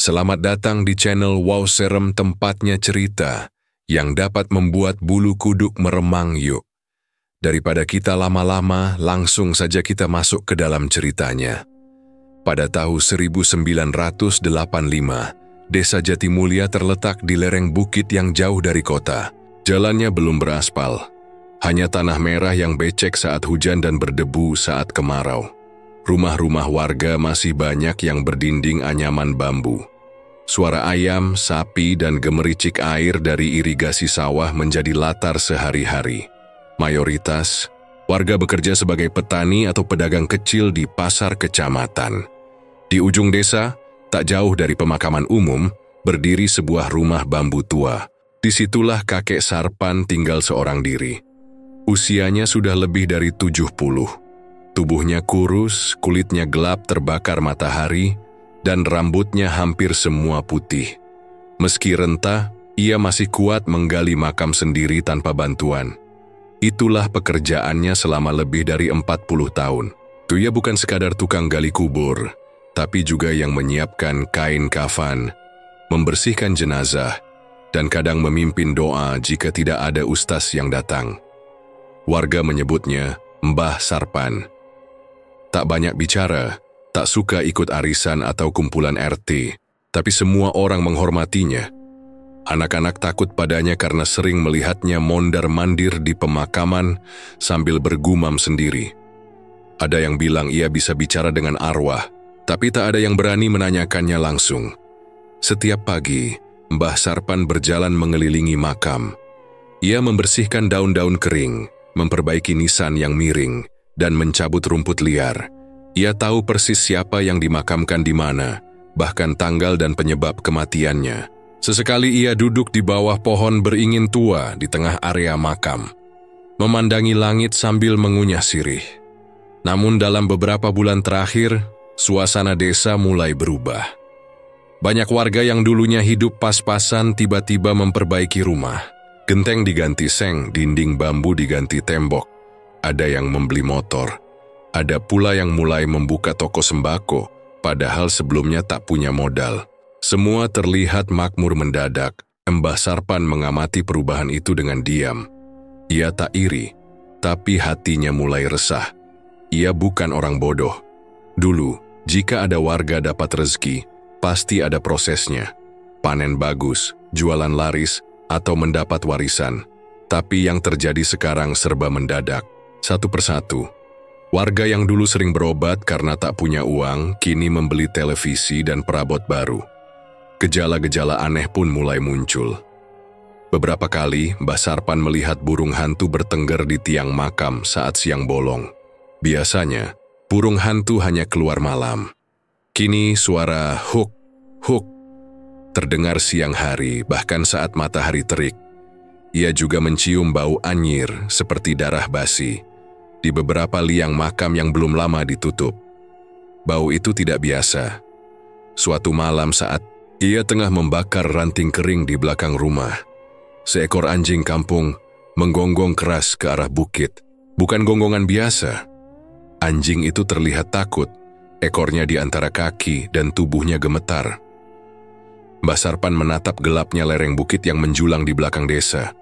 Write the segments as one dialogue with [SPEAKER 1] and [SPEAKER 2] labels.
[SPEAKER 1] Selamat datang di channel Wow Serem, tempatnya cerita yang dapat membuat bulu kuduk meremang. Yuk, daripada kita lama-lama, langsung saja kita masuk ke dalam ceritanya. Pada tahun 1985, Desa Jatimulya terletak di lereng bukit yang jauh dari kota. Jalannya belum beraspal, hanya tanah merah yang becek saat hujan dan berdebu saat kemarau. Rumah-rumah warga masih banyak yang berdinding anyaman bambu. Suara ayam, sapi, dan gemericik air dari irigasi sawah menjadi latar sehari-hari. Mayoritas warga bekerja sebagai petani atau pedagang kecil di pasar kecamatan. Di ujung desa, tak jauh dari pemakaman umum, berdiri sebuah rumah bambu tua. Disitulah kakek Sarpan tinggal seorang diri. Usianya sudah lebih dari 70. Tubuhnya kurus, kulitnya gelap terbakar matahari, dan rambutnya hampir semua putih. Meski renta, ia masih kuat menggali makam sendiri tanpa bantuan. Itulah pekerjaannya selama lebih dari 40 tahun. Dia bukan sekadar tukang gali kubur, tapi juga yang menyiapkan kain kafan, membersihkan jenazah, dan kadang memimpin doa jika tidak ada ustaz yang datang. Warga menyebutnya Mbah Sarpan. Tak banyak bicara, tak suka ikut arisan atau kumpulan RT, tapi semua orang menghormatinya. Anak-anak takut padanya karena sering melihatnya mondar-mandir di pemakaman sambil bergumam sendiri. Ada yang bilang ia bisa bicara dengan arwah, tapi tak ada yang berani menanyakannya langsung. Setiap pagi, Mbah Sarpan berjalan mengelilingi makam. Ia membersihkan daun-daun kering, memperbaiki nisan yang miring, dan mencabut rumput liar. Ia tahu persis siapa yang dimakamkan di mana, bahkan tanggal dan penyebab kematiannya. Sesekali ia duduk di bawah pohon beringin tua di tengah area makam, memandangi langit sambil mengunyah sirih. Namun dalam beberapa bulan terakhir, suasana desa mulai berubah. Banyak warga yang dulunya hidup pas-pasan tiba-tiba memperbaiki rumah. Genteng diganti seng, dinding bambu diganti tembok. Ada yang membeli motor. Ada pula yang mulai membuka toko sembako, padahal sebelumnya tak punya modal. Semua terlihat makmur mendadak. Mbah Sarpan mengamati perubahan itu dengan diam. Ia tak iri, tapi hatinya mulai resah. Ia bukan orang bodoh. Dulu, jika ada warga dapat rezeki, pasti ada prosesnya. Panen bagus, jualan laris, atau mendapat warisan. Tapi yang terjadi sekarang serba mendadak, satu persatu. Warga yang dulu sering berobat karena tak punya uang, kini membeli televisi dan perabot baru. Gejala-gejala aneh pun mulai muncul. Beberapa kali, Mbah Sarpan melihat burung hantu bertengger di tiang makam saat siang bolong. Biasanya, burung hantu hanya keluar malam. Kini suara huk, huk, terdengar siang hari, bahkan saat matahari terik. Ia juga mencium bau anyir seperti darah basi di beberapa liang makam yang belum lama ditutup. Bau itu tidak biasa. Suatu malam saat ia tengah membakar ranting kering di belakang rumah, seekor anjing kampung menggonggong keras ke arah bukit. Bukan gonggongan biasa. Anjing itu terlihat takut, ekornya di antara kaki dan tubuhnya gemetar. Mbah Sarpan menatap gelapnya lereng bukit yang menjulang di belakang desa.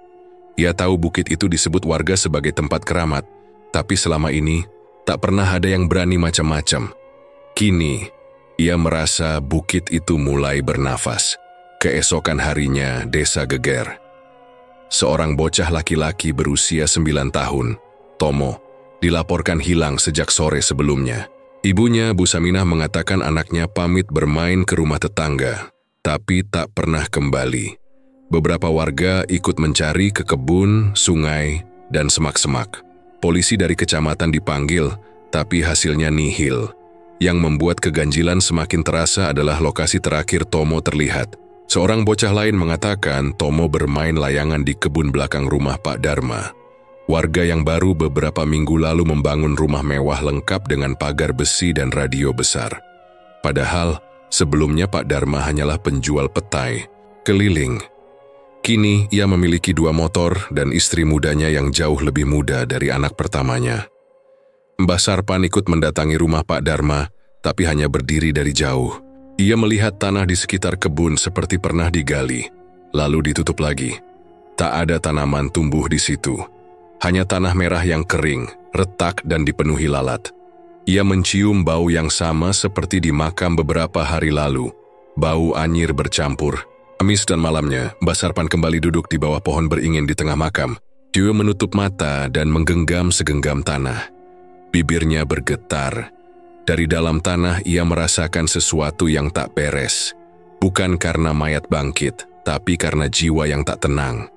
[SPEAKER 1] Ia tahu bukit itu disebut warga sebagai tempat keramat, tapi selama ini, tak pernah ada yang berani macam-macam. Kini, ia merasa bukit itu mulai bernafas. Keesokan harinya, desa geger. Seorang bocah laki-laki berusia 9 tahun, Tomo, dilaporkan hilang sejak sore sebelumnya. Ibunya, Bu Saminah, mengatakan anaknya pamit bermain ke rumah tetangga, tapi tak pernah kembali. Beberapa warga ikut mencari ke kebun, sungai, dan semak-semak. Polisi dari kecamatan dipanggil, tapi hasilnya nihil. Yang membuat keganjilan semakin terasa adalah lokasi terakhir Tomo terlihat. Seorang bocah lain mengatakan Tomo bermain layangan di kebun belakang rumah Pak Darma. Warga yang baru beberapa minggu lalu membangun rumah mewah lengkap dengan pagar besi dan radio besar. Padahal, sebelumnya Pak Darma hanyalah penjual petai keliling. Kini, ia memiliki 2 motor dan istri mudanya yang jauh lebih muda dari anak pertamanya. Mbah Sarpan ikut mendatangi rumah Pak Darma, tapi hanya berdiri dari jauh. Ia melihat tanah di sekitar kebun seperti pernah digali, lalu ditutup lagi. Tak ada tanaman tumbuh di situ. Hanya tanah merah yang kering, retak dan dipenuhi lalat. Ia mencium bau yang sama seperti di makam beberapa hari lalu. Bau anyir bercampur. Kamis dan malamnya, Mbah Sarpan kembali duduk di bawah pohon beringin di tengah makam. Dia menutup mata dan menggenggam segenggam tanah. Bibirnya bergetar. Dari dalam tanah ia merasakan sesuatu yang tak beres. Bukan karena mayat bangkit, tapi karena jiwa yang tak tenang.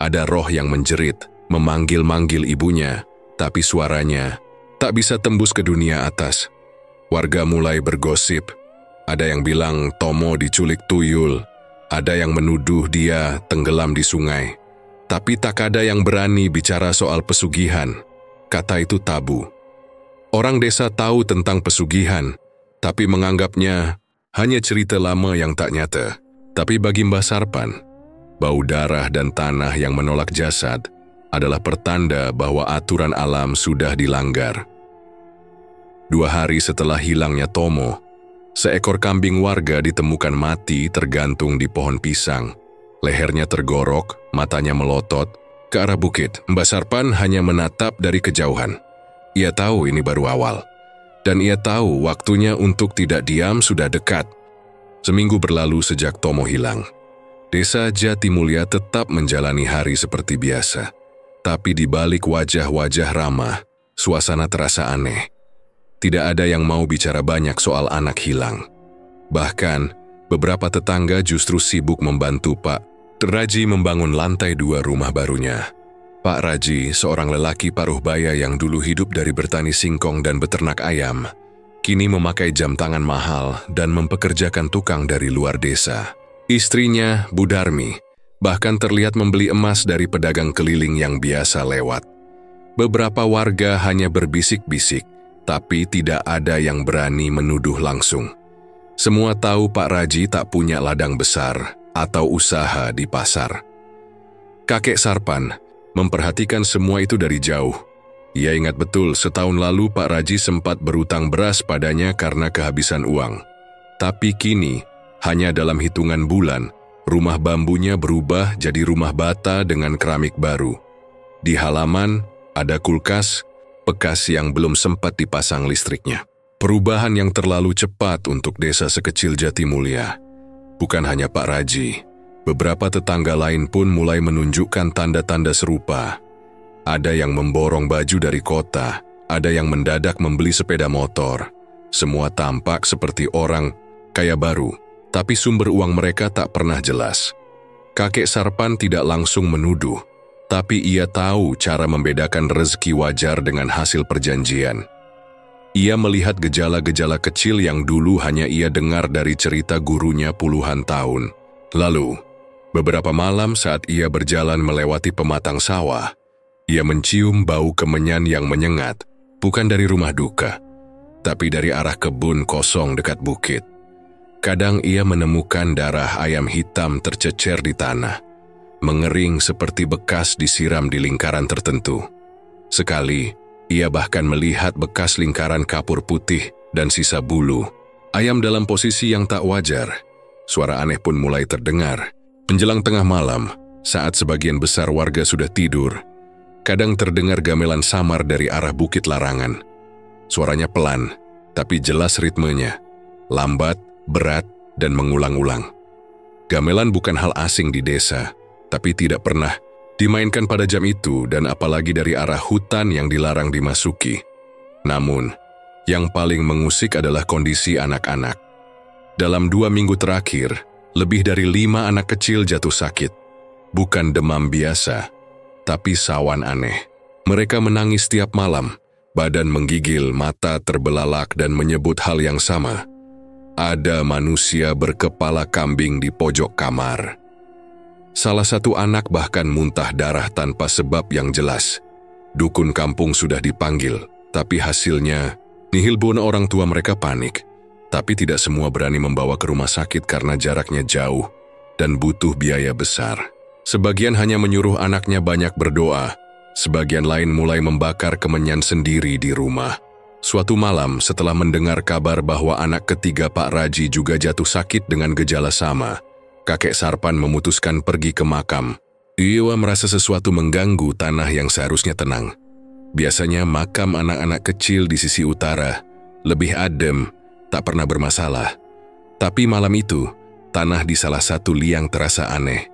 [SPEAKER 1] Ada roh yang menjerit, memanggil-manggil ibunya, tapi suaranya tak bisa tembus ke dunia atas. Warga mulai bergosip. Ada yang bilang Tomo diculik tuyul. Ada yang menuduh dia tenggelam di sungai. Tapi tak ada yang berani bicara soal pesugihan. Kata itu tabu. Orang desa tahu tentang pesugihan, tapi menganggapnya hanya cerita lama yang tak nyata. Tapi bagi Mbah Sarpan, bau darah dan tanah yang menolak jasad adalah pertanda bahwa aturan alam sudah dilanggar. 2 hari setelah hilangnya Tomo, seekor kambing warga ditemukan mati tergantung di pohon pisang. Lehernya tergorok, matanya melotot ke arah bukit. Mbah Sarpan hanya menatap dari kejauhan. Ia tahu ini baru awal, dan ia tahu waktunya untuk tidak diam sudah dekat. Seminggu berlalu sejak Tomo hilang. Desa Jatimulya tetap menjalani hari seperti biasa. Tapi di balik wajah-wajah ramah, suasana terasa aneh. Tidak ada yang mau bicara banyak soal anak hilang. Bahkan, beberapa tetangga justru sibuk membantu Pak Raji membangun lantai 2 rumah barunya. Pak Raji, seorang lelaki paruh baya yang dulu hidup dari bertani singkong dan beternak ayam, kini memakai jam tangan mahal dan mempekerjakan tukang dari luar desa. Istrinya, Bu Darmi, bahkan terlihat membeli emas dari pedagang keliling yang biasa lewat. Beberapa warga hanya berbisik-bisik, tapi tidak ada yang berani menuduh langsung. Semua tahu Pak Raji tak punya ladang besar atau usaha di pasar. Kakek Sarpan memperhatikan semua itu dari jauh. Ia ingat betul setahun lalu Pak Raji sempat berutang beras padanya karena kehabisan uang. Tapi kini, hanya dalam hitungan bulan, rumah bambunya berubah jadi rumah bata dengan keramik baru. Di halaman, ada kulkas bekas yang belum sempat dipasang listriknya. Perubahan yang terlalu cepat untuk desa sekecil Jatimulya. Bukan hanya Pak Raji, beberapa tetangga lain pun mulai menunjukkan tanda-tanda serupa. Ada yang memborong baju dari kota, ada yang mendadak membeli sepeda motor. Semua tampak seperti orang kaya baru, tapi sumber uang mereka tak pernah jelas. Kakek Sarpan tidak langsung menuduh, tapi ia tahu cara membedakan rezeki wajar dengan hasil perjanjian. Ia melihat gejala-gejala kecil yang dulu hanya ia dengar dari cerita gurunya puluhan tahun. Lalu, beberapa malam saat ia berjalan melewati pematang sawah, ia mencium bau kemenyan yang menyengat, bukan dari rumah duka, tapi dari arah kebun kosong dekat bukit. Kadang ia menemukan darah ayam hitam tercecer di tanah, mengering seperti bekas disiram di lingkaran tertentu. Sekali, ia bahkan melihat bekas lingkaran kapur putih dan sisa bulu. Ayam dalam posisi yang tak wajar. Suara aneh pun mulai terdengar. Menjelang tengah malam, saat sebagian besar warga sudah tidur, kadang terdengar gamelan samar dari arah bukit larangan. Suaranya pelan, tapi jelas ritmenya. Lambat, berat, dan mengulang-ulang. Gamelan bukan hal asing di desa, tapi tidak pernah dimainkan pada jam itu dan apalagi dari arah hutan yang dilarang dimasuki. Namun, yang paling mengusik adalah kondisi anak-anak. Dalam 2 minggu terakhir, lebih dari 5 anak kecil jatuh sakit. Bukan demam biasa, tapi sawan aneh. Mereka menangis tiap malam, badan menggigil, mata terbelalak dan menyebut hal yang sama. Ada manusia berkepala kambing di pojok kamar. Salah satu anak bahkan muntah darah tanpa sebab yang jelas. Dukun kampung sudah dipanggil, tapi hasilnya nihil. Orang tua mereka panik. Tapi tidak semua berani membawa ke rumah sakit karena jaraknya jauh dan butuh biaya besar. Sebagian hanya menyuruh anaknya banyak berdoa, sebagian lain mulai membakar kemenyan sendiri di rumah. Suatu malam setelah mendengar kabar bahwa anak ketiga Pak Raji juga jatuh sakit dengan gejala sama, kakek Sarpan memutuskan pergi ke makam. Ia merasa sesuatu mengganggu tanah yang seharusnya tenang. Biasanya makam anak-anak kecil di sisi utara lebih adem, tak pernah bermasalah. Tapi malam itu, tanah di salah satu liang terasa aneh.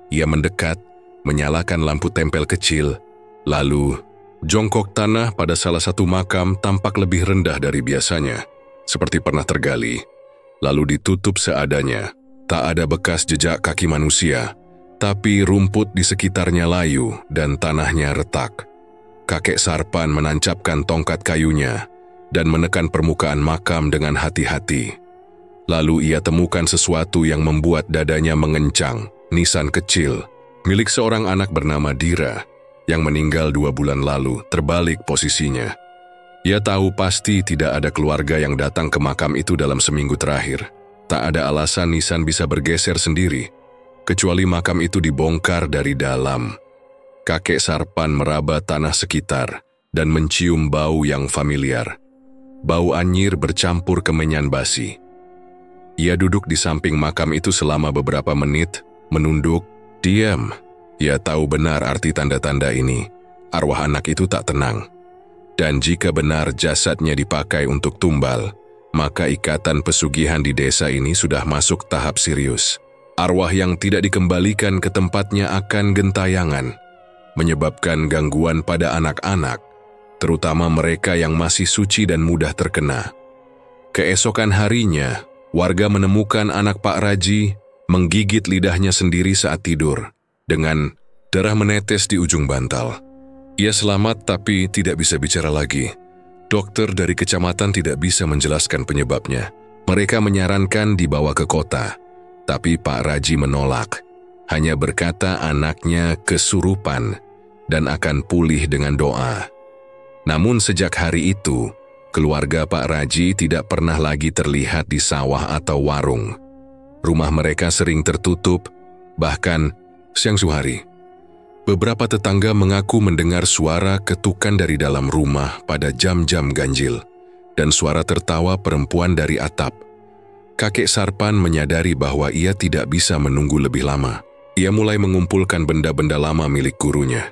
[SPEAKER 1] Ia mendekat, menyalakan lampu tempel kecil, lalu jongkok tanah pada salah satu makam tampak lebih rendah dari biasanya, seperti pernah tergali, lalu ditutup seadanya. Tak ada bekas jejak kaki manusia, tapi rumput di sekitarnya layu dan tanahnya retak. Kakek Sarpan menancapkan tongkat kayunya dan menekan permukaan makam dengan hati-hati. Lalu ia temukan sesuatu yang membuat dadanya mengencang, nisan kecil, milik seorang anak bernama Dira, yang meninggal 2 bulan lalu, terbalik posisinya. Ia tahu pasti tidak ada keluarga yang datang ke makam itu dalam seminggu terakhir. Tak ada alasan nisan bisa bergeser sendiri, kecuali makam itu dibongkar dari dalam. Kakek Sarpan meraba tanah sekitar dan mencium bau yang familiar. Bau anyir bercampur kemenyan basi. Ia duduk di samping makam itu selama beberapa menit, menunduk, diam. Ia tahu benar arti tanda-tanda ini. Arwah anak itu tak tenang. Dan jika benar jasadnya dipakai untuk tumbal, maka ikatan pesugihan di desa ini sudah masuk tahap serius. Arwah yang tidak dikembalikan ke tempatnya akan gentayangan, menyebabkan gangguan pada anak-anak, terutama mereka yang masih suci dan mudah terkena. Keesokan harinya, warga menemukan anak Pak Raji menggigit lidahnya sendiri saat tidur, dengan darah menetes di ujung bantal. Ia selamat tapi tidak bisa bicara lagi. Dokter dari kecamatan tidak bisa menjelaskan penyebabnya. Mereka menyarankan dibawa ke kota, tapi Pak Raji menolak. Hanya berkata anaknya kesurupan dan akan pulih dengan doa. Namun sejak hari itu, keluarga Pak Raji tidak pernah lagi terlihat di sawah atau warung. Rumah mereka sering tertutup, bahkan siang suhari. Beberapa tetangga mengaku mendengar suara ketukan dari dalam rumah pada jam-jam ganjil, dan suara tertawa perempuan dari atap. Kakek Sarpan menyadari bahwa ia tidak bisa menunggu lebih lama. Ia mulai mengumpulkan benda-benda lama milik gurunya.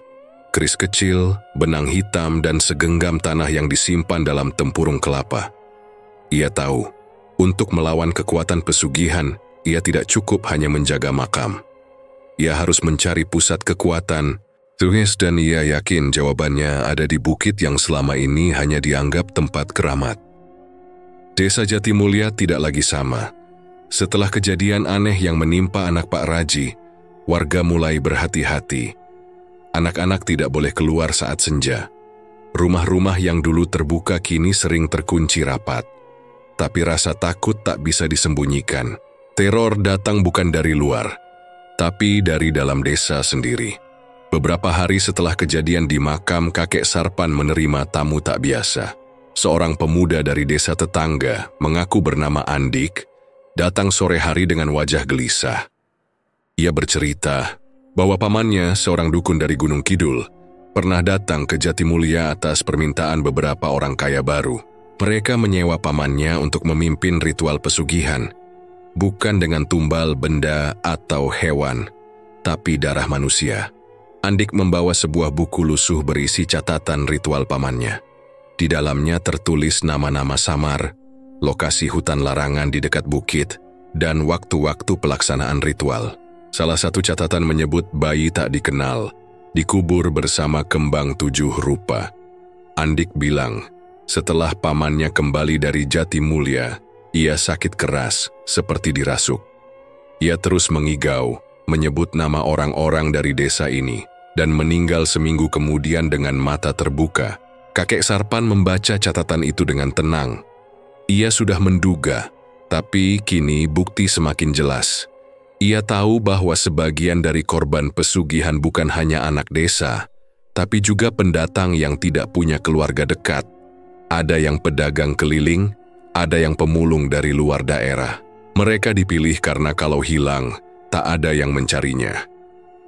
[SPEAKER 1] Keris kecil, benang hitam, dan segenggam tanah yang disimpan dalam tempurung kelapa. Ia tahu, untuk melawan kekuatan pesugihan, ia tidak cukup hanya menjaga makam. Ia harus mencari pusat kekuatan, dan ia yakin jawabannya ada di bukit yang selama ini hanya dianggap tempat keramat. Desa Jatimulya tidak lagi sama. Setelah kejadian aneh yang menimpa anak Pak Raji, warga mulai berhati-hati. Anak-anak tidak boleh keluar saat senja. Rumah-rumah yang dulu terbuka kini sering terkunci rapat. Tapi rasa takut tak bisa disembunyikan. Teror datang bukan dari luar, tapi dari dalam desa sendiri. Beberapa hari setelah kejadian di makam, kakek Sarpan menerima tamu tak biasa. Seorang pemuda dari desa tetangga, mengaku bernama Andik, datang sore hari dengan wajah gelisah. Ia bercerita bahwa pamannya, seorang dukun dari Gunung Kidul, pernah datang ke Jatimulya atas permintaan beberapa orang kaya baru. Mereka menyewa pamannya untuk memimpin ritual pesugihan, bukan dengan tumbal benda atau hewan, tapi darah manusia. Andik membawa sebuah buku lusuh berisi catatan ritual pamannya. Di dalamnya tertulis nama-nama samar, lokasi hutan larangan di dekat bukit, dan waktu-waktu pelaksanaan ritual. Salah satu catatan menyebut bayi tak dikenal, dikubur bersama kembang 7 rupa. Andik bilang, setelah pamannya kembali dari Jatimulya, ia sakit keras, seperti dirasuk. Ia terus mengigau, menyebut nama orang-orang dari desa ini, dan meninggal seminggu kemudian dengan mata terbuka. Kakek Sarpan membaca catatan itu dengan tenang. Ia sudah menduga, tapi kini bukti semakin jelas. Ia tahu bahwa sebagian dari korban pesugihan bukan hanya anak desa, tapi juga pendatang yang tidak punya keluarga dekat. Ada yang pedagang keliling, ada yang pemulung dari luar daerah. Mereka dipilih karena kalau hilang, tak ada yang mencarinya.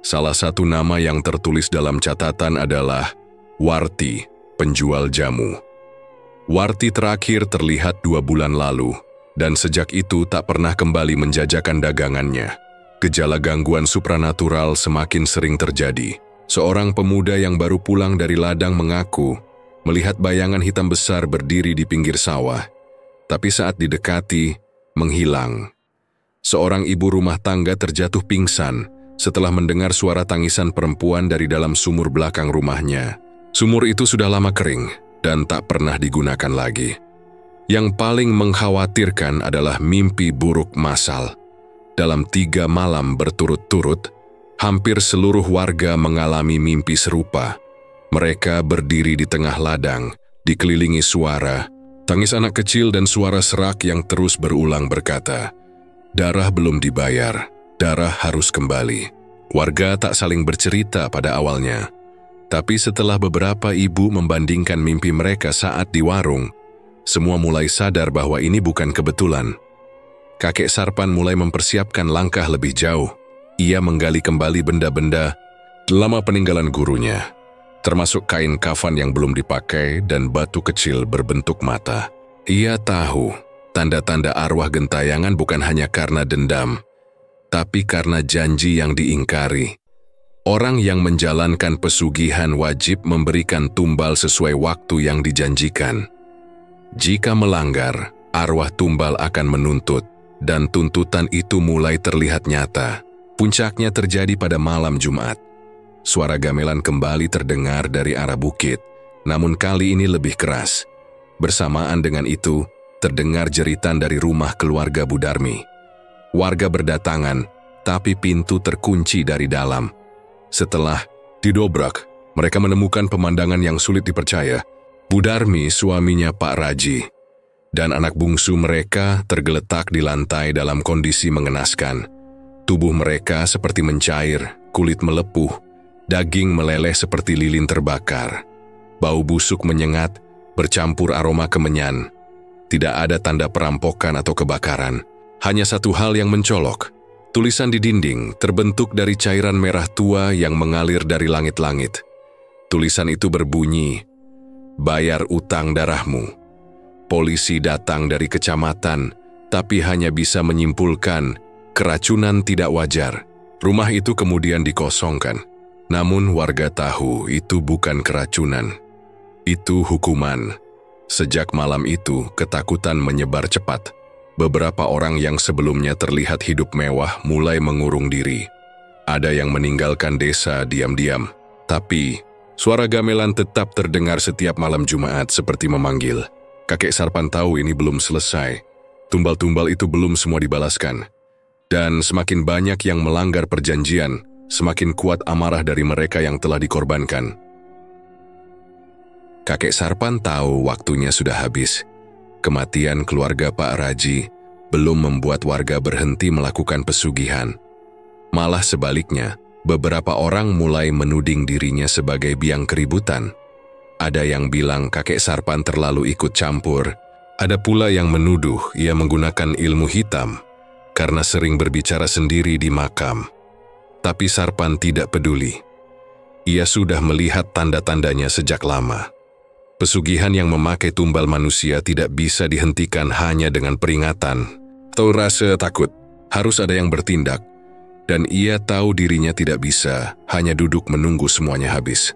[SPEAKER 1] Salah satu nama yang tertulis dalam catatan adalah Warti, penjual jamu. Warti terakhir terlihat 2 bulan lalu, dan sejak itu tak pernah kembali menjajakan dagangannya. Gejala gangguan supranatural semakin sering terjadi. Seorang pemuda yang baru pulang dari ladang mengaku melihat bayangan hitam besar berdiri di pinggir sawah, tapi saat didekati, menghilang. Seorang ibu rumah tangga terjatuh pingsan setelah mendengar suara tangisan perempuan dari dalam sumur belakang rumahnya. Sumur itu sudah lama kering dan tak pernah digunakan lagi. Yang paling mengkhawatirkan adalah mimpi buruk massal. Dalam 3 malam berturut-turut, hampir seluruh warga mengalami mimpi serupa. Mereka berdiri di tengah ladang, dikelilingi suara, tangis anak kecil dan suara serak yang terus berulang berkata, "Darah belum dibayar, darah harus kembali." Warga tak saling bercerita pada awalnya. Tapi setelah beberapa ibu membandingkan mimpi mereka saat di warung, semua mulai sadar bahwa ini bukan kebetulan. Kakek Sarpan mulai mempersiapkan langkah lebih jauh. Ia menggali kembali benda-benda lama peninggalan gurunya, termasuk kain kafan yang belum dipakai dan batu kecil berbentuk mata. Ia tahu tanda-tanda arwah gentayangan bukan hanya karena dendam, tapi karena janji yang diingkari. Orang yang menjalankan pesugihan wajib memberikan tumbal sesuai waktu yang dijanjikan. Jika melanggar, arwah tumbal akan menuntut, dan tuntutan itu mulai terlihat nyata. Puncaknya terjadi pada malam Jumat. Suara gamelan kembali terdengar dari arah bukit, namun kali ini lebih keras. Bersamaan dengan itu, terdengar jeritan dari rumah keluarga Budarmi. Warga berdatangan, tapi pintu terkunci dari dalam. Setelah didobrak, mereka menemukan pemandangan yang sulit dipercaya. Budarmi, suaminya Pak Raji, dan anak bungsu mereka tergeletak di lantai dalam kondisi mengenaskan. Tubuh mereka seperti mencair, kulit melepuh, daging meleleh seperti lilin terbakar. Bau busuk menyengat, bercampur aroma kemenyan. Tidak ada tanda perampokan atau kebakaran. Hanya satu hal yang mencolok. Tulisan di dinding terbentuk dari cairan merah tua yang mengalir dari langit-langit. Tulisan itu berbunyi, "Bayar utang darahmu." Polisi datang dari kecamatan, tapi hanya bisa menyimpulkan keracunan tidak wajar. Rumah itu kemudian dikosongkan. Namun warga tahu itu bukan keracunan. Itu hukuman. Sejak malam itu, ketakutan menyebar cepat. Beberapa orang yang sebelumnya terlihat hidup mewah mulai mengurung diri. Ada yang meninggalkan desa diam-diam. Tapi, suara gamelan tetap terdengar setiap malam Jumat seperti memanggil. Kakek Sarpan tahu ini belum selesai. Tumbal-tumbal itu belum semua dibalaskan. Dan semakin banyak yang melanggar perjanjian, semakin kuat amarah dari mereka yang telah dikorbankan. Kakek Sarpan tahu waktunya sudah habis. Kematian keluarga Pak Raji belum membuat warga berhenti melakukan pesugihan. Malah sebaliknya, beberapa orang mulai menuding dirinya sebagai biang keributan. Ada yang bilang kakek Sarpan terlalu ikut campur. Ada pula yang menuduh ia menggunakan ilmu hitam karena sering berbicara sendiri di makam. Tapi Sarpan tidak peduli. Ia sudah melihat tanda-tandanya sejak lama. Pesugihan yang memakai tumbal manusia tidak bisa dihentikan hanya dengan peringatan atau rasa takut. Harus ada yang bertindak. Dan ia tahu dirinya tidak bisa hanya duduk menunggu semuanya habis.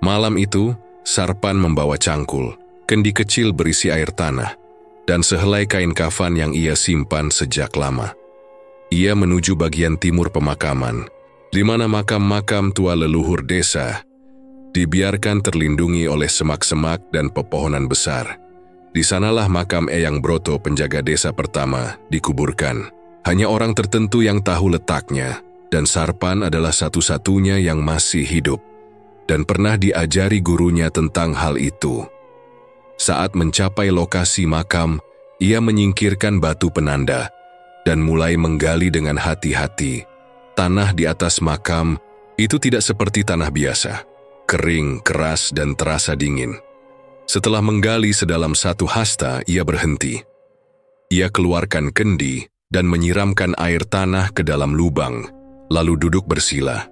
[SPEAKER 1] Malam itu, Sarpan membawa cangkul, kendi kecil berisi air tanah, dan sehelai kain kafan yang ia simpan sejak lama. Ia menuju bagian timur pemakaman, di mana makam-makam tua leluhur desa dibiarkan terlindungi oleh semak-semak dan pepohonan besar. Di sanalah makam Eyang Broto, penjaga desa pertama, dikuburkan. Hanya orang tertentu yang tahu letaknya, dan Sarpan adalah satu-satunya yang masih hidup, dan pernah diajari gurunya tentang hal itu. Saat mencapai lokasi makam, ia menyingkirkan batu penanda, dan mulai menggali dengan hati-hati. Tanah di atas makam itu tidak seperti tanah biasa. Kering, keras, dan terasa dingin. Setelah menggali sedalam 1 hasta, ia berhenti. Ia keluarkan kendi dan menyiramkan air tanah ke dalam lubang, lalu duduk bersila.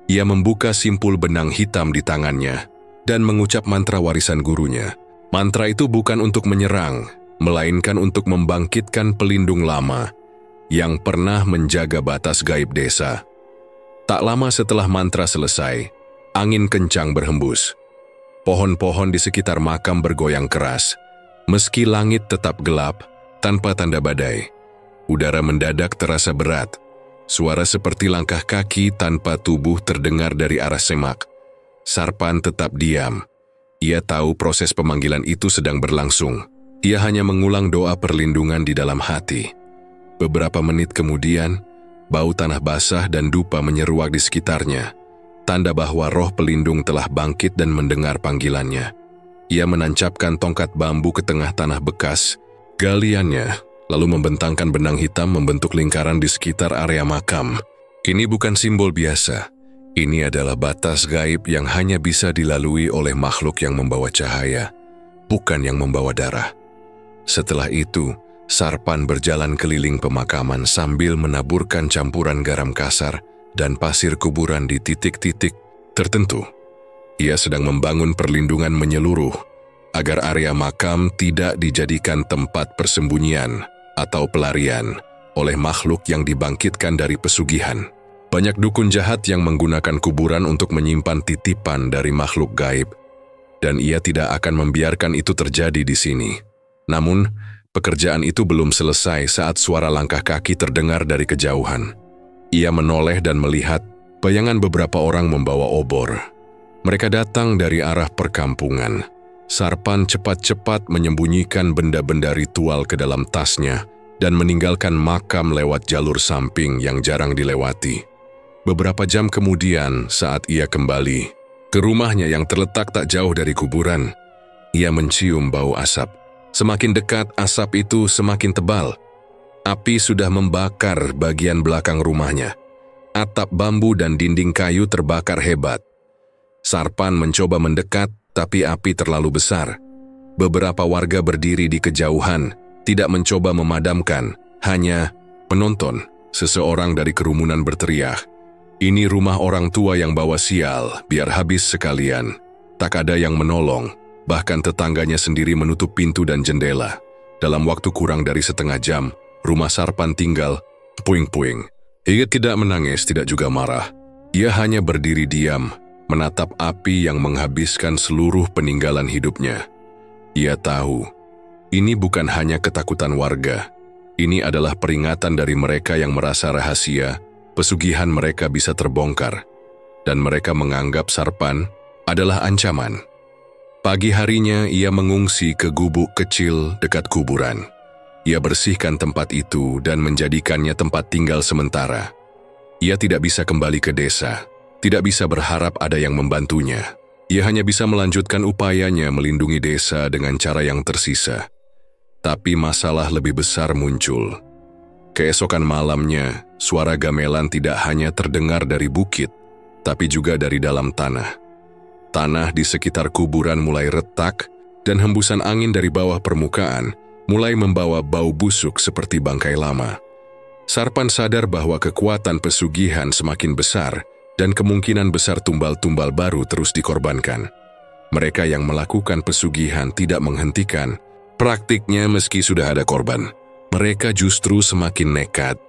[SPEAKER 1] Ia membuka simpul benang hitam di tangannya dan mengucap mantra warisan gurunya. Mantra itu bukan untuk menyerang, melainkan untuk membangkitkan pelindung lama yang pernah menjaga batas gaib desa. Tak lama setelah mantra selesai, angin kencang berhembus. Pohon-pohon di sekitar makam bergoyang keras. Meski langit tetap gelap, tanpa tanda badai. Udara mendadak terasa berat. Suara seperti langkah kaki tanpa tubuh terdengar dari arah semak. Sarpan tetap diam. Ia tahu proses pemanggilan itu sedang berlangsung. Ia hanya mengulang doa perlindungan di dalam hati. Beberapa menit kemudian, bau tanah basah dan dupa menyeruak di sekitarnya. Tanda bahwa roh pelindung telah bangkit dan mendengar panggilannya. Ia menancapkan tongkat bambu ke tengah tanah bekas galiannya, lalu membentangkan benang hitam membentuk lingkaran di sekitar area makam. Ini bukan simbol biasa. Ini adalah batas gaib yang hanya bisa dilalui oleh makhluk yang membawa cahaya, bukan yang membawa darah. Setelah itu, Sarpan berjalan keliling pemakaman sambil menaburkan campuran garam kasar dan pasir kuburan di titik-titik tertentu. Ia sedang membangun perlindungan menyeluruh agar area makam tidak dijadikan tempat persembunyian atau pelarian oleh makhluk yang dibangkitkan dari pesugihan. Banyak dukun jahat yang menggunakan kuburan untuk menyimpan titipan dari makhluk gaib, dan ia tidak akan membiarkan itu terjadi di sini. Namun, pekerjaan itu belum selesai saat suara langkah kaki terdengar dari kejauhan. Ia menoleh dan melihat bayangan beberapa orang membawa obor. Mereka datang dari arah perkampungan. Sarpan cepat-cepat menyembunyikan benda-benda ritual ke dalam tasnya dan meninggalkan makam lewat jalur samping yang jarang dilewati. Beberapa jam kemudian, saat ia kembali ke rumahnya yang terletak tak jauh dari kuburan, ia mencium bau asap. Semakin dekat, asap itu semakin tebal. Api sudah membakar bagian belakang rumahnya. Atap bambu dan dinding kayu terbakar hebat. Sarpan mencoba mendekat, tapi api terlalu besar. Beberapa warga berdiri di kejauhan, tidak mencoba memadamkan, hanya menonton. Seseorang dari kerumunan berteriak, "Ini rumah orang tua yang bawa sial, biar habis sekalian." Tak ada yang menolong, bahkan tetangganya sendiri menutup pintu dan jendela. Dalam waktu kurang dari setengah jam, rumah Sarpan tinggal puing-puing. Ia tidak menangis, tidak juga marah. Ia hanya berdiri diam, menatap api yang menghabiskan seluruh peninggalan hidupnya. Ia tahu, ini bukan hanya ketakutan warga. Ini adalah peringatan dari mereka yang merasa rahasia, pesugihan mereka bisa terbongkar, dan mereka menganggap Sarpan adalah ancaman. Pagi harinya ia mengungsi ke gubuk kecil dekat kuburan. Ia bersihkan tempat itu dan menjadikannya tempat tinggal sementara. Ia tidak bisa kembali ke desa. Tidak bisa berharap ada yang membantunya. Ia hanya bisa melanjutkan upayanya melindungi desa dengan cara yang tersisa. Tapi masalah lebih besar muncul. Keesokan malamnya, suara gamelan tidak hanya terdengar dari bukit, tapi juga dari dalam tanah. Tanah di sekitar kuburan mulai retak, dan hembusan angin dari bawah permukaan mulai membawa bau busuk seperti bangkai lama. Sarpan sadar bahwa kekuatan pesugihan semakin besar, dan kemungkinan besar tumbal-tumbal baru terus dikorbankan. Mereka yang melakukan pesugihan tidak menghentikan praktiknya meski sudah ada korban. Mereka justru semakin nekat.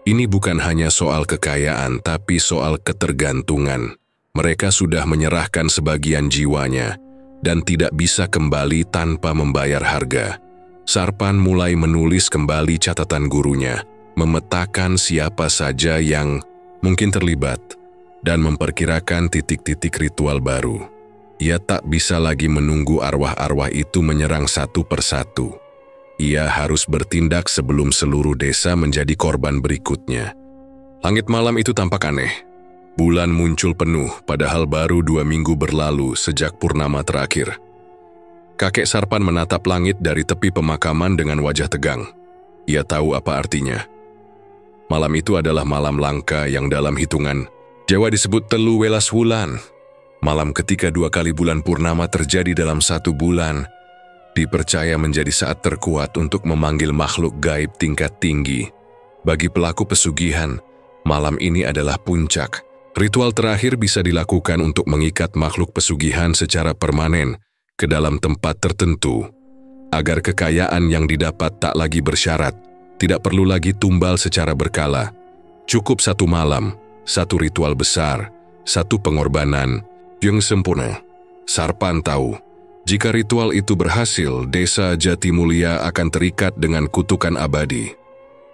[SPEAKER 1] Ini bukan hanya soal kekayaan, tapi soal ketergantungan. Mereka sudah menyerahkan sebagian jiwanya dan tidak bisa kembali tanpa membayar harga. Sarpan mulai menulis kembali catatan gurunya, memetakan siapa saja yang mungkin terlibat, dan memperkirakan titik-titik ritual baru. Ia tak bisa lagi menunggu arwah-arwah itu menyerang satu persatu. Ia harus bertindak sebelum seluruh desa menjadi korban berikutnya. Langit malam itu tampak aneh. Bulan muncul penuh, padahal baru 2 minggu berlalu sejak purnama terakhir. Kakek Sarpan menatap langit dari tepi pemakaman dengan wajah tegang. Ia tahu apa artinya. Malam itu adalah malam langka yang dalam hitungan Jawa disebut Telu Welas Wulan. Malam ketika 2 kali bulan purnama terjadi dalam 1 bulan, dipercaya menjadi saat terkuat untuk memanggil makhluk gaib tingkat tinggi. Bagi pelaku pesugihan, malam ini adalah puncak. Ritual terakhir bisa dilakukan untuk mengikat makhluk pesugihan secara permanen ke dalam tempat tertentu, agar kekayaan yang didapat tak lagi bersyarat, tidak perlu lagi tumbal secara berkala. Cukup satu malam, satu ritual besar, satu pengorbanan yang sempurna. Sarpan tahu, jika ritual itu berhasil, desa Jatimulia akan terikat dengan kutukan abadi.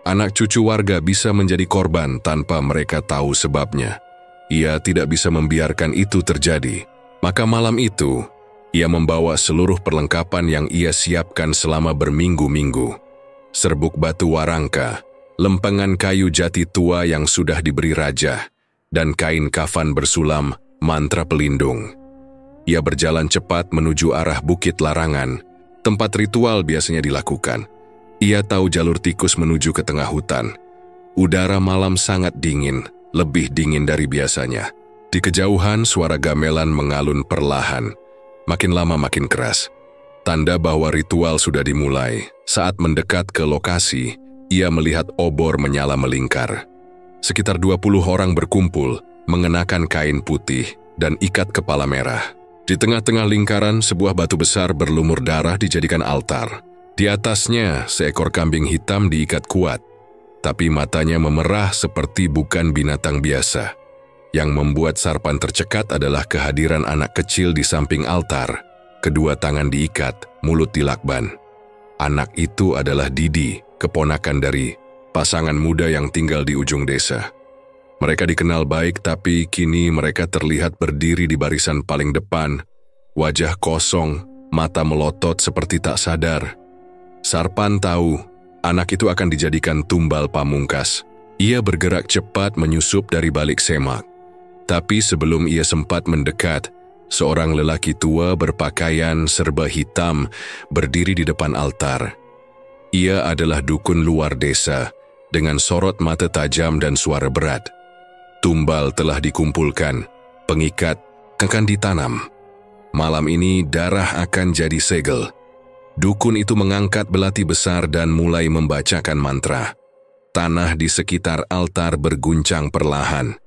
[SPEAKER 1] Anak cucu warga bisa menjadi korban tanpa mereka tahu sebabnya. Ia tidak bisa membiarkan itu terjadi. Maka malam itu, ia membawa seluruh perlengkapan yang ia siapkan selama berminggu-minggu. Serbuk batu warangka, lempengan kayu jati tua yang sudah diberi raja, dan kain kafan bersulam mantra pelindung. Ia berjalan cepat menuju arah Bukit Larangan, tempat ritual biasanya dilakukan. Ia tahu jalur tikus menuju ke tengah hutan. Udara malam sangat dingin, lebih dingin dari biasanya. Di kejauhan suara gamelan mengalun perlahan, makin lama makin keras. Tanda bahwa ritual sudah dimulai. Saat mendekat ke lokasi, ia melihat obor menyala melingkar. Sekitar 20 orang berkumpul, mengenakan kain putih dan ikat kepala merah. Di tengah-tengah lingkaran, sebuah batu besar berlumur darah dijadikan altar. Di atasnya, seekor kambing hitam diikat kuat, tapi matanya memerah seperti bukan binatang biasa. Yang membuat Sarpan tercekat adalah kehadiran anak kecil di samping altar. Kedua tangan diikat, mulut dilakban. Anak itu adalah Didi, keponakan dari pasangan muda yang tinggal di ujung desa. Mereka dikenal baik, tapi kini mereka terlihat berdiri di barisan paling depan. Wajah kosong, mata melotot seperti tak sadar. Sarpan tahu, anak itu akan dijadikan tumbal pamungkas. Ia bergerak cepat menyusup dari balik semak. Tapi sebelum ia sempat mendekat, seorang lelaki tua berpakaian serba hitam berdiri di depan altar. Ia adalah dukun luar desa, dengan sorot mata tajam dan suara berat. Tumbal telah dikumpulkan, pengikat akan ditanam. Malam ini darah akan jadi segel. Dukun itu mengangkat belati besar dan mulai membacakan mantra. Tanah di sekitar altar berguncang perlahan.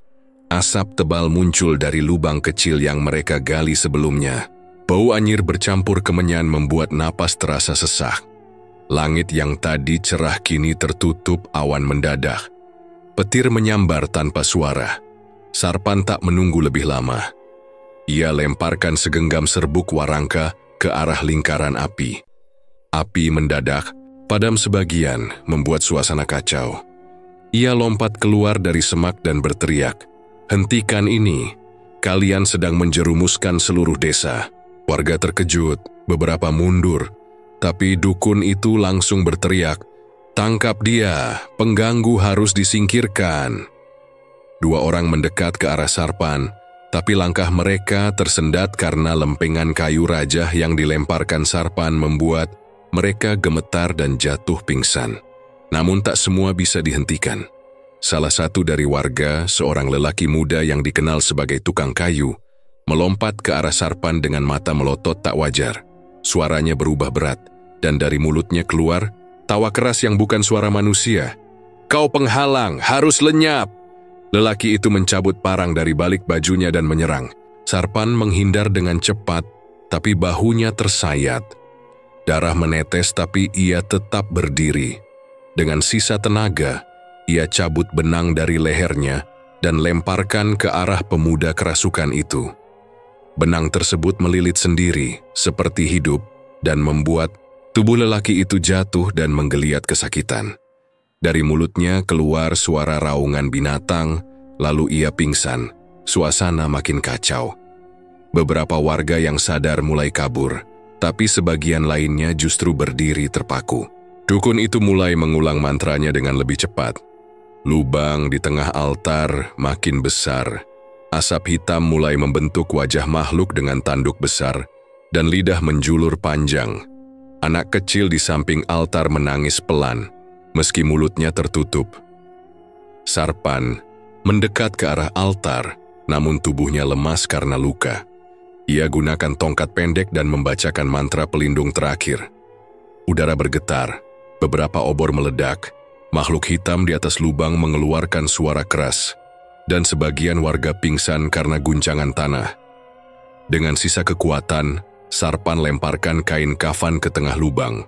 [SPEAKER 1] Asap tebal muncul dari lubang kecil yang mereka gali sebelumnya. Bau anyir bercampur kemenyan membuat napas terasa sesak. Langit yang tadi cerah kini tertutup awan mendadak. Petir menyambar tanpa suara. Sarpan tak menunggu lebih lama. Ia lemparkan segenggam serbuk warangka ke arah lingkaran api. Api mendadak, padam sebagian, membuat suasana kacau. Ia lompat keluar dari semak dan berteriak, "Hentikan ini, kalian sedang menjerumuskan seluruh desa." Warga terkejut, beberapa mundur, tapi dukun itu langsung berteriak, "Tangkap dia, pengganggu harus disingkirkan." Dua orang mendekat ke arah Sarpan, tapi langkah mereka tersendat karena lempengan kayu raja yang dilemparkan Sarpan membuat mereka gemetar dan jatuh pingsan. Namun tak semua bisa dihentikan. Salah satu dari warga, seorang lelaki muda yang dikenal sebagai tukang kayu, melompat ke arah Sarpan dengan mata melotot tak wajar. Suaranya berubah berat, dan dari mulutnya keluar tawa keras yang bukan suara manusia. "Kau penghalang, harus lenyap!" Lelaki itu mencabut parang dari balik bajunya dan menyerang. Sarpan menghindar dengan cepat, tapi bahunya tersayat. Darah menetes tapi ia tetap berdiri. Dengan sisa tenaga, ia cabut benang dari lehernya dan lemparkan ke arah pemuda kerasukan itu. Benang tersebut melilit sendiri, seperti hidup, dan membuat tubuh lelaki itu jatuh dan menggeliat kesakitan. Dari mulutnya keluar suara raungan binatang, lalu ia pingsan. Suasana makin kacau. Beberapa warga yang sadar mulai kabur, tapi sebagian lainnya justru berdiri terpaku. Dukun itu mulai mengulang mantranya dengan lebih cepat. Lubang di tengah altar makin besar. Asap hitam mulai membentuk wajah makhluk dengan tanduk besar, dan lidah menjulur panjang. Anak kecil di samping altar menangis pelan, meski mulutnya tertutup. Sarpan mendekat ke arah altar, namun tubuhnya lemas karena luka. Ia gunakan tongkat pendek dan membacakan mantra pelindung terakhir. Udara bergetar, beberapa obor meledak, makhluk hitam di atas lubang mengeluarkan suara keras, dan sebagian warga pingsan karena guncangan tanah. Dengan sisa kekuatan, Sarpan lemparkan kain kafan ke tengah lubang.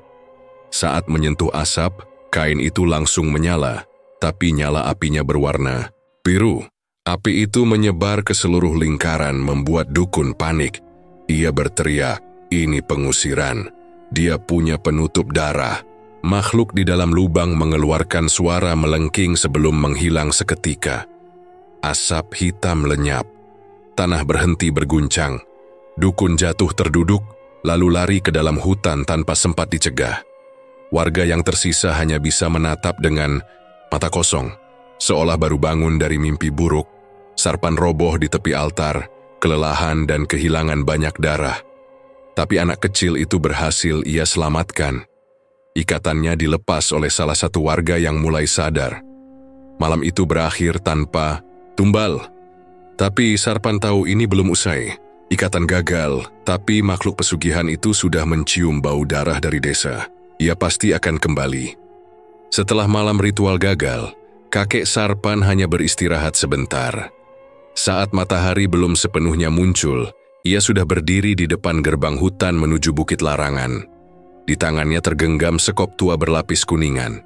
[SPEAKER 1] Saat menyentuh asap, kain itu langsung menyala, tapi nyala apinya berwarna biru. Api itu menyebar ke seluruh lingkaran membuat dukun panik. Ia berteriak, "Ini pengusiran. Dia punya penutup darah." Makhluk di dalam lubang mengeluarkan suara melengking sebelum menghilang seketika. Asap hitam lenyap. Tanah berhenti berguncang. Dukun jatuh terduduk, lalu lari ke dalam hutan tanpa sempat dicegah. Warga yang tersisa hanya bisa menatap dengan mata kosong, seolah baru bangun dari mimpi buruk. Sarpan roboh di tepi altar, kelelahan dan kehilangan banyak darah. Tapi anak kecil itu berhasil ia selamatkan. Ikatannya dilepas oleh salah satu warga yang mulai sadar. Malam itu berakhir tanpa tumbal. Tapi Sarpan tahu ini belum usai. Ikatan gagal, tapi makhluk pesugihan itu sudah mencium bau darah dari desa. Ia pasti akan kembali. Setelah malam ritual gagal, kakek Sarpan hanya beristirahat sebentar. Saat matahari belum sepenuhnya muncul, ia sudah berdiri di depan gerbang hutan menuju Bukit Larangan. Di tangannya tergenggam sekop tua berlapis kuningan.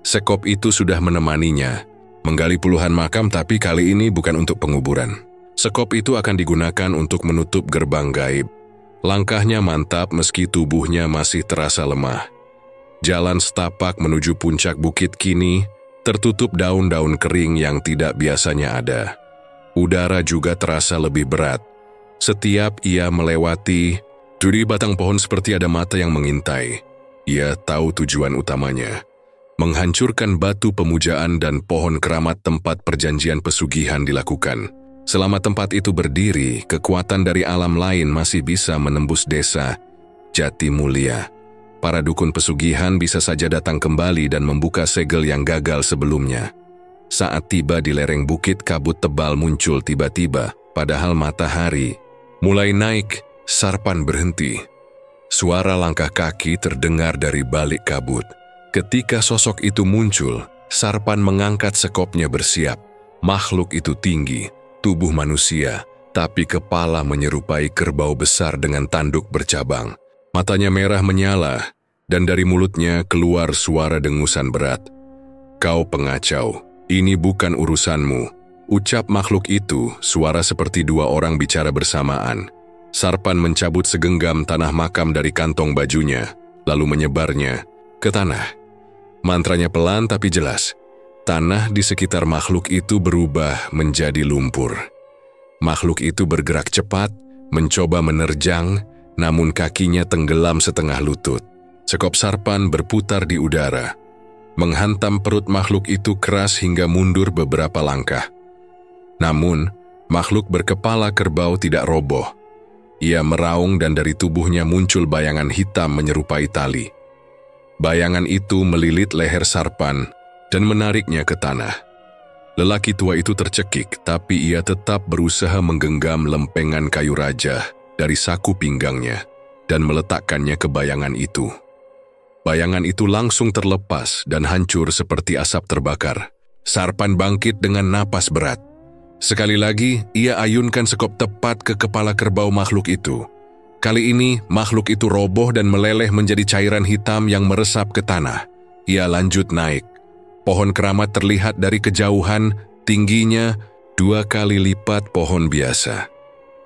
[SPEAKER 1] Sekop itu sudah menemaninya, menggali puluhan makam tapi kali ini bukan untuk penguburan. Sekop itu akan digunakan untuk menutup gerbang gaib. Langkahnya mantap meski tubuhnya masih terasa lemah. Jalan setapak menuju puncak bukit kini tertutup daun-daun kering yang tidak biasanya ada. Udara juga terasa lebih berat. Setiap ia melewati, dari batang pohon seperti ada mata yang mengintai. Ia tahu tujuan utamanya, menghancurkan batu pemujaan dan pohon keramat tempat perjanjian pesugihan dilakukan. Selama tempat itu berdiri, kekuatan dari alam lain masih bisa menembus desa Jati Mulia. Para dukun pesugihan bisa saja datang kembali dan membuka segel yang gagal sebelumnya. Saat tiba di lereng bukit, kabut tebal muncul tiba-tiba, padahal matahari mulai naik. Sarpan berhenti. Suara langkah kaki terdengar dari balik kabut. Ketika sosok itu muncul, Sarpan mengangkat sekopnya bersiap. Makhluk itu tinggi, tubuh manusia, tapi kepala menyerupai kerbau besar dengan tanduk bercabang. Matanya merah menyala, dan dari mulutnya keluar suara dengusan berat. "Kau pengacau, ini bukan urusanmu," ucap makhluk itu, suara seperti dua orang bicara bersamaan. Sarpan mencabut segenggam tanah makam dari kantong bajunya, lalu menyebarnya ke tanah. Mantranya pelan tapi jelas. Tanah di sekitar makhluk itu berubah menjadi lumpur. Makhluk itu bergerak cepat, mencoba menerjang, namun kakinya tenggelam setengah lutut. Sekop Sarpan berputar di udara, menghantam perut makhluk itu keras hingga mundur beberapa langkah. Namun, makhluk berkepala kerbau tidak roboh. Ia meraung dan dari tubuhnya muncul bayangan hitam menyerupai tali. Bayangan itu melilit leher Sarpan dan menariknya ke tanah. Lelaki tua itu tercekik, tapi ia tetap berusaha menggenggam lempengan kayu raja dari saku pinggangnya dan meletakkannya ke bayangan itu. Bayangan itu langsung terlepas dan hancur seperti asap terbakar. Sarpan bangkit dengan napas berat. Sekali lagi, ia ayunkan sekop tepat ke kepala kerbau makhluk itu. Kali ini, makhluk itu roboh dan meleleh menjadi cairan hitam yang meresap ke tanah. Ia lanjut naik. Pohon keramat terlihat dari kejauhan, tingginya 2 kali lipat pohon biasa.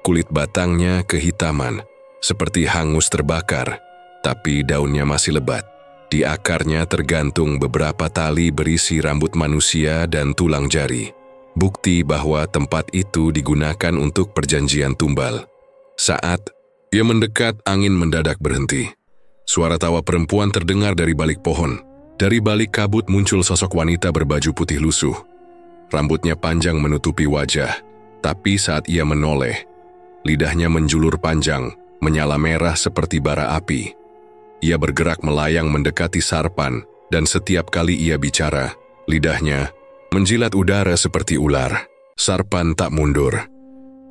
[SPEAKER 1] Kulit batangnya kehitaman, seperti hangus terbakar, tapi daunnya masih lebat. Di akarnya tergantung beberapa tali berisi rambut manusia dan tulang jari. Bukti bahwa tempat itu digunakan untuk perjanjian tumbal. Saat ia mendekat, angin mendadak berhenti. Suara tawa perempuan terdengar dari balik pohon. Dari balik kabut muncul sosok wanita berbaju putih lusuh. Rambutnya panjang menutupi wajah, tapi saat ia menoleh, lidahnya menjulur panjang, menyala merah seperti bara api. Ia bergerak melayang mendekati Sarpan, dan setiap kali ia bicara, lidahnya menjilat udara seperti ular. Sarpan tak mundur.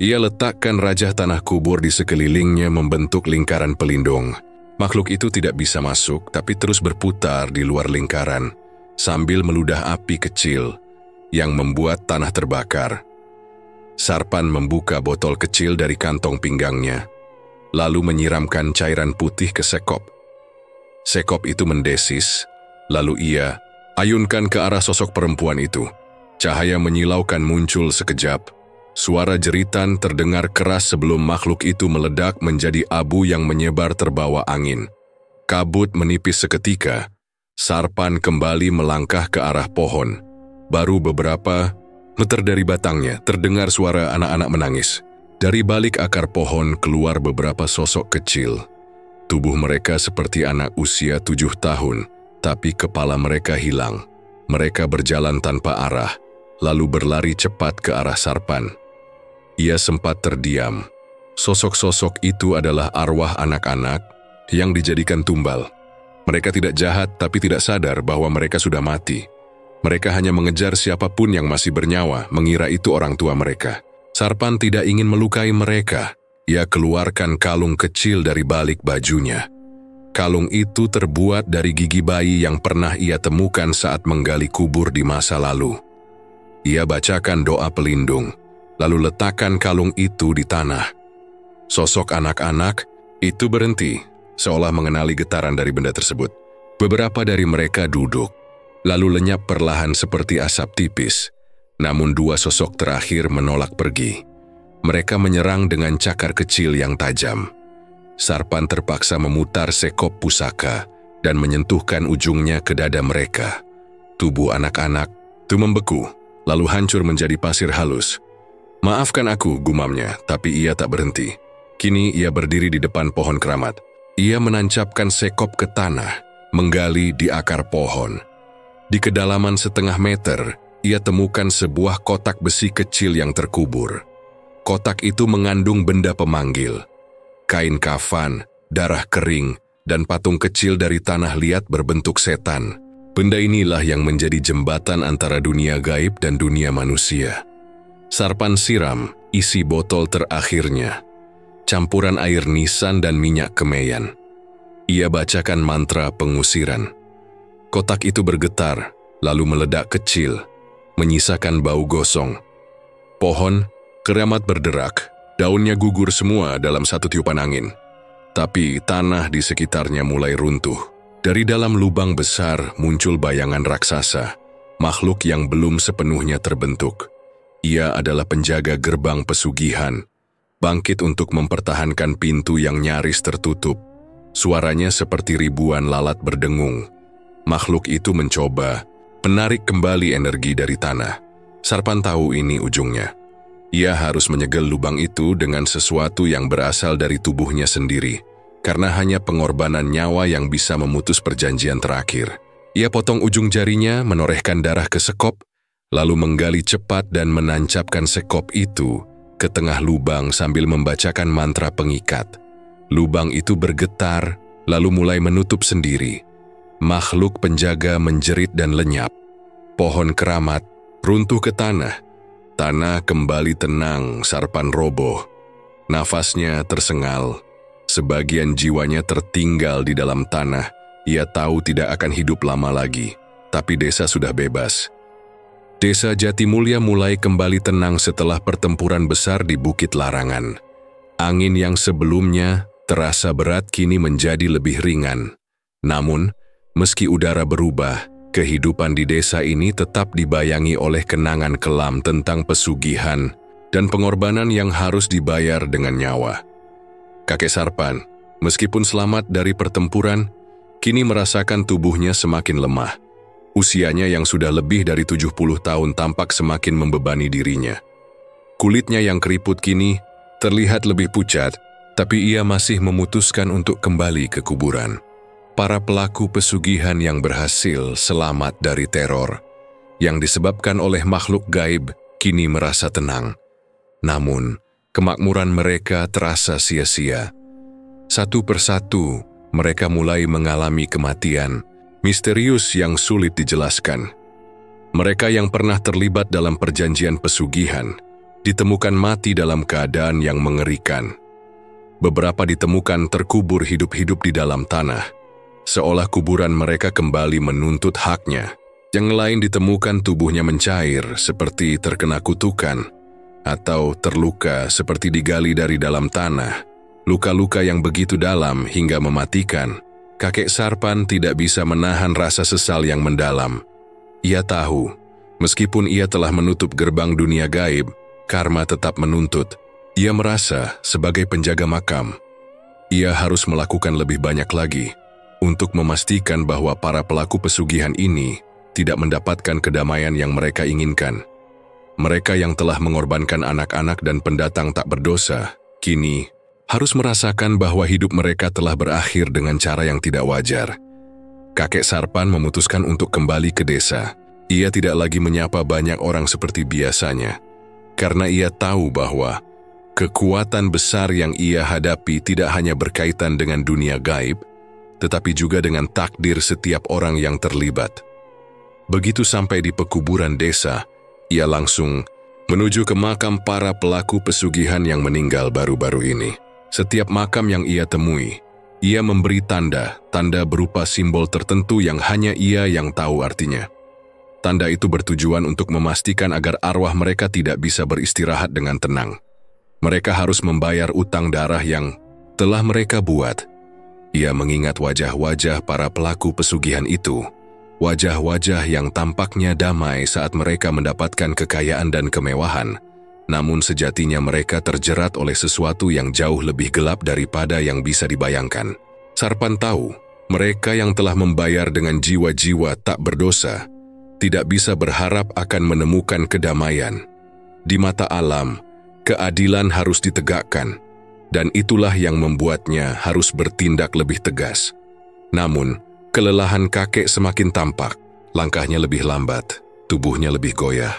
[SPEAKER 1] Ia letakkan rajah tanah kubur di sekelilingnya membentuk lingkaran pelindung. Makhluk itu tidak bisa masuk, tapi terus berputar di luar lingkaran, sambil meludah api kecil yang membuat tanah terbakar. Sarpan membuka botol kecil dari kantong pinggangnya. lalu menyiramkan cairan putih ke Sekop. Sekop itu mendesis, lalu ia ayunkan ke arah sosok perempuan itu. Cahaya menyilaukan muncul sekejap. Suara jeritan terdengar keras sebelum makhluk itu meledak menjadi abu yang menyebar terbawa angin. Kabut menipis seketika. Sarpan kembali melangkah ke arah pohon. Baru beberapa meter dari batangnya terdengar suara anak-anak menangis. Dari balik akar pohon keluar beberapa sosok kecil. Tubuh mereka seperti anak usia 7 tahun, tapi kepala mereka hilang. Mereka berjalan tanpa arah, lalu berlari cepat ke arah Sarpan. Ia sempat terdiam. Sosok-sosok itu adalah arwah anak-anak yang dijadikan tumbal. Mereka tidak jahat tapi tidak sadar bahwa mereka sudah mati. Mereka hanya mengejar siapapun yang masih bernyawa, mengira itu orang tua mereka. Sarpan tidak ingin melukai mereka. Ia keluarkan kalung kecil dari balik bajunya. Kalung itu terbuat dari gigi bayi yang pernah ia temukan saat menggali kubur di masa lalu. Ia bacakan doa pelindung, lalu letakkan kalung itu di tanah. Sosok anak-anak itu berhenti, seolah mengenali getaran dari benda tersebut. Beberapa dari mereka duduk, lalu lenyap perlahan seperti asap tipis. Namun 2 sosok terakhir menolak pergi. Mereka menyerang dengan cakar kecil yang tajam. Sarpan terpaksa memutar sekop pusaka dan menyentuhkan ujungnya ke dada mereka. Tubuh anak-anak itu membeku, lalu hancur menjadi pasir halus. "Maafkan aku," gumamnya, tapi ia tak berhenti. Kini ia berdiri di depan pohon keramat. Ia menancapkan sekop ke tanah, menggali di akar pohon. Di kedalaman setengah meter, ia temukan sebuah kotak besi kecil yang terkubur. Kotak itu mengandung benda pemanggil. Kain kafan, darah kering, dan patung kecil dari tanah liat berbentuk setan. Benda inilah yang menjadi jembatan antara dunia gaib dan dunia manusia. Sarpan siram isi botol terakhirnya. Campuran air nisan dan minyak kemeyan. Ia bacakan mantra pengusiran. Kotak itu bergetar, lalu meledak kecil, menyisakan bau gosong. Pohon keramat berderak, daunnya gugur semua dalam satu tiupan angin. Tapi tanah di sekitarnya mulai runtuh. Dari dalam lubang besar muncul bayangan raksasa, makhluk yang belum sepenuhnya terbentuk. Ia adalah penjaga gerbang pesugihan, bangkit untuk mempertahankan pintu yang nyaris tertutup. Suaranya seperti ribuan lalat berdengung. Makhluk itu mencoba menarik kembali energi dari tanah. Sarpan tahu ini ujungnya. Ia harus menyegel lubang itu dengan sesuatu yang berasal dari tubuhnya sendiri, karena hanya pengorbanan nyawa yang bisa memutus perjanjian terakhir. Ia potong ujung jarinya, menorehkan darah ke sekop, lalu menggali cepat dan menancapkan sekop itu ke tengah lubang sambil membacakan mantra pengikat. Lubang itu bergetar, lalu mulai menutup sendiri. Makhluk penjaga menjerit dan lenyap. Pohon keramat runtuh ke tanah. Tanah kembali tenang, Sarpan roboh. Nafasnya tersengal. Sebagian jiwanya tertinggal di dalam tanah. Ia tahu tidak akan hidup lama lagi, tapi desa sudah bebas. Desa Jatimulya mulai kembali tenang setelah pertempuran besar di Bukit Larangan. Angin yang sebelumnya terasa berat kini menjadi lebih ringan. Namun, meski udara berubah, kehidupan di desa ini tetap dibayangi oleh kenangan kelam tentang pesugihan dan pengorbanan yang harus dibayar dengan nyawa. Kakek Sarpan, meskipun selamat dari pertempuran, kini merasakan tubuhnya semakin lemah. Usianya yang sudah lebih dari 70 tahun tampak semakin membebani dirinya. Kulitnya yang keriput kini terlihat lebih pucat, tapi ia masih memutuskan untuk kembali ke kuburan. Para pelaku pesugihan yang berhasil selamat dari teror yang disebabkan oleh makhluk gaib kini merasa tenang. Namun, kemakmuran mereka terasa sia-sia. Satu persatu, mereka mulai mengalami kematian misterius yang sulit dijelaskan. Mereka yang pernah terlibat dalam perjanjian pesugihan ditemukan mati dalam keadaan yang mengerikan. Beberapa ditemukan terkubur hidup-hidup di dalam tanah, seolah kuburan mereka kembali menuntut haknya. Yang lain ditemukan tubuhnya mencair seperti terkena kutukan, atau terluka seperti digali dari dalam tanah. Luka-luka yang begitu dalam hingga mematikan, kakek Sarpan tidak bisa menahan rasa sesal yang mendalam. Ia tahu, meskipun ia telah menutup gerbang dunia gaib, karma tetap menuntut. Ia merasa sebagai penjaga makam, ia harus melakukan lebih banyak lagi untuk memastikan bahwa para pelaku pesugihan ini tidak mendapatkan kedamaian yang mereka inginkan. Mereka yang telah mengorbankan anak-anak dan pendatang tak berdosa, kini harus merasakan bahwa hidup mereka telah berakhir dengan cara yang tidak wajar. Kakek Sarpan memutuskan untuk kembali ke desa. Ia tidak lagi menyapa banyak orang seperti biasanya, karena ia tahu bahwa kekuatan besar yang ia hadapi tidak hanya berkaitan dengan dunia gaib, tetapi juga dengan takdir setiap orang yang terlibat. Begitu sampai di pekuburan desa, ia langsung menuju ke makam para pelaku pesugihan yang meninggal baru-baru ini. Setiap makam yang ia temui, ia memberi tanda berupa simbol tertentu yang hanya ia yang tahu artinya. Tanda itu bertujuan untuk memastikan agar arwah mereka tidak bisa beristirahat dengan tenang. Mereka harus membayar utang darah yang telah mereka buat. Ia mengingat wajah-wajah para pelaku pesugihan itu, wajah-wajah yang tampaknya damai saat mereka mendapatkan kekayaan dan kemewahan, namun sejatinya mereka terjerat oleh sesuatu yang jauh lebih gelap daripada yang bisa dibayangkan. Sarpan tahu, mereka yang telah membayar dengan jiwa-jiwa tak berdosa, tidak bisa berharap akan menemukan kedamaian. Di mata alam, keadilan harus ditegakkan, dan itulah yang membuatnya harus bertindak lebih tegas. Namun, kelelahan kakek semakin tampak, langkahnya lebih lambat, tubuhnya lebih goyah.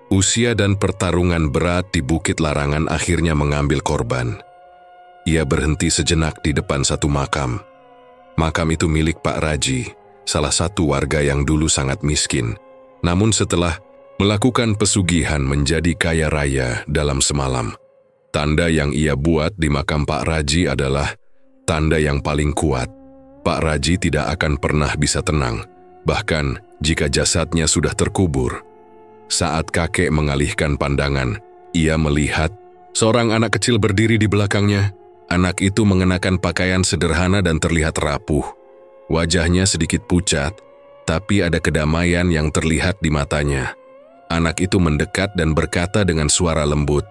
[SPEAKER 1] Usia dan pertarungan berat di Bukit Larangan akhirnya mengambil korban. Ia berhenti sejenak di depan satu makam. Makam itu milik Pak Raji, salah satu warga yang dulu sangat miskin, namun setelah melakukan pesugihan menjadi kaya raya dalam semalam. Tanda yang ia buat di makam Pak Raji adalah tanda yang paling kuat. Pak Raji tidak akan pernah bisa tenang, bahkan jika jasadnya sudah terkubur. Saat kakek mengalihkan pandangan, ia melihat seorang anak kecil berdiri di belakangnya. Anak itu mengenakan pakaian sederhana dan terlihat rapuh. Wajahnya sedikit pucat, tapi ada kedamaian yang terlihat di matanya. Anak itu mendekat dan berkata dengan suara lembut,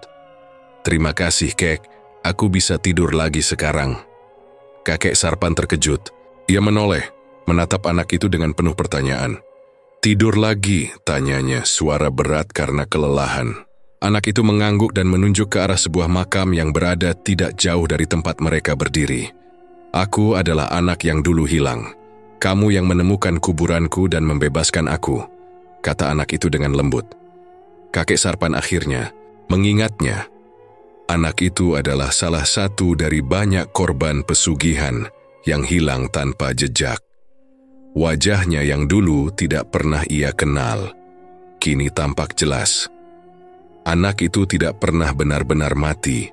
[SPEAKER 1] "Terima kasih, Kek, aku bisa tidur lagi sekarang." Kakek Sarpan terkejut. Ia menoleh, menatap anak itu dengan penuh pertanyaan. "Tidur lagi?" tanyanya, suara berat karena kelelahan. Anak itu mengangguk dan menunjuk ke arah sebuah makam yang berada tidak jauh dari tempat mereka berdiri. "Aku adalah anak yang dulu hilang. Kamu yang menemukan kuburanku dan membebaskan aku," kata anak itu dengan lembut. Kakek Sarpan akhirnya mengingatnya. Anak itu adalah salah satu dari banyak korban pesugihan yang hilang tanpa jejak. Wajahnya yang dulu tidak pernah ia kenal, kini tampak jelas. Anak itu tidak pernah benar-benar mati.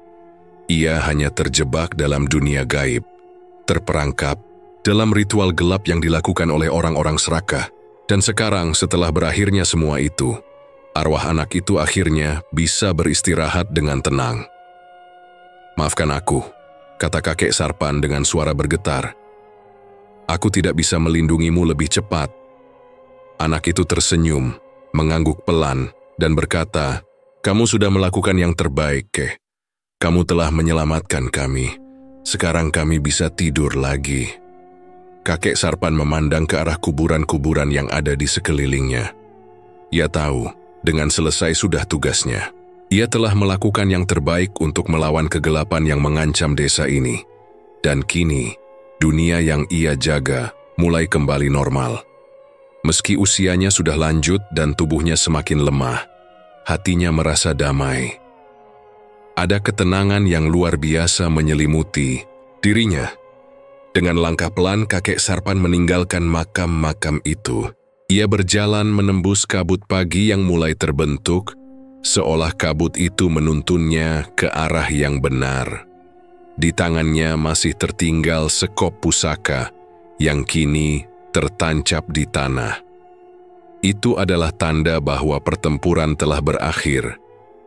[SPEAKER 1] Ia hanya terjebak dalam dunia gaib, terperangkap dalam ritual gelap yang dilakukan oleh orang-orang serakah. Dan sekarang setelah berakhirnya semua itu, arwah anak itu akhirnya bisa beristirahat dengan tenang. "Maafkan aku," kata kakek Sarpan dengan suara bergetar. "Aku tidak bisa melindungimu lebih cepat." Anak itu tersenyum, mengangguk pelan, dan berkata, "Kamu sudah melakukan yang terbaik, Kek. Kamu telah menyelamatkan kami. Sekarang kami bisa tidur lagi." Kakek Sarpan memandang ke arah kuburan-kuburan yang ada di sekelilingnya. Ia tahu, dengan selesai sudah tugasnya. Ia telah melakukan yang terbaik untuk melawan kegelapan yang mengancam desa ini. Dan kini, dunia yang ia jaga mulai kembali normal. Meski usianya sudah lanjut dan tubuhnya semakin lemah, hatinya merasa damai. Ada ketenangan yang luar biasa menyelimuti dirinya. Dengan langkah pelan, kakek Sarpan meninggalkan makam-makam itu. Ia berjalan menembus kabut pagi yang mulai terbentuk, seolah kabut itu menuntunnya ke arah yang benar. Di tangannya masih tertinggal sekop pusaka yang kini tertancap di tanah. Itu adalah tanda bahwa pertempuran telah berakhir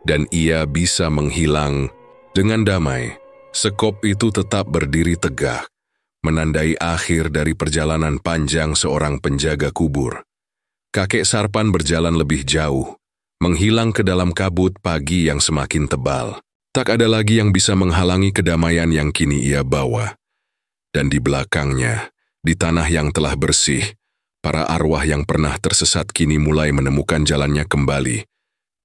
[SPEAKER 1] dan ia bisa menghilang dengan damai Sekop itu tetap berdiri tegak, menandai akhir dari perjalanan panjang seorang penjaga kubur. Kakek Sarpan berjalan lebih jauh, menghilang ke dalam kabut pagi yang semakin tebal. Tak ada lagi yang bisa menghalangi kedamaian yang kini ia bawa. Dan di belakangnya, di tanah yang telah bersih, para arwah yang pernah tersesat kini mulai menemukan jalannya kembali,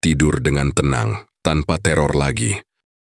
[SPEAKER 1] tidur dengan tenang, tanpa teror lagi.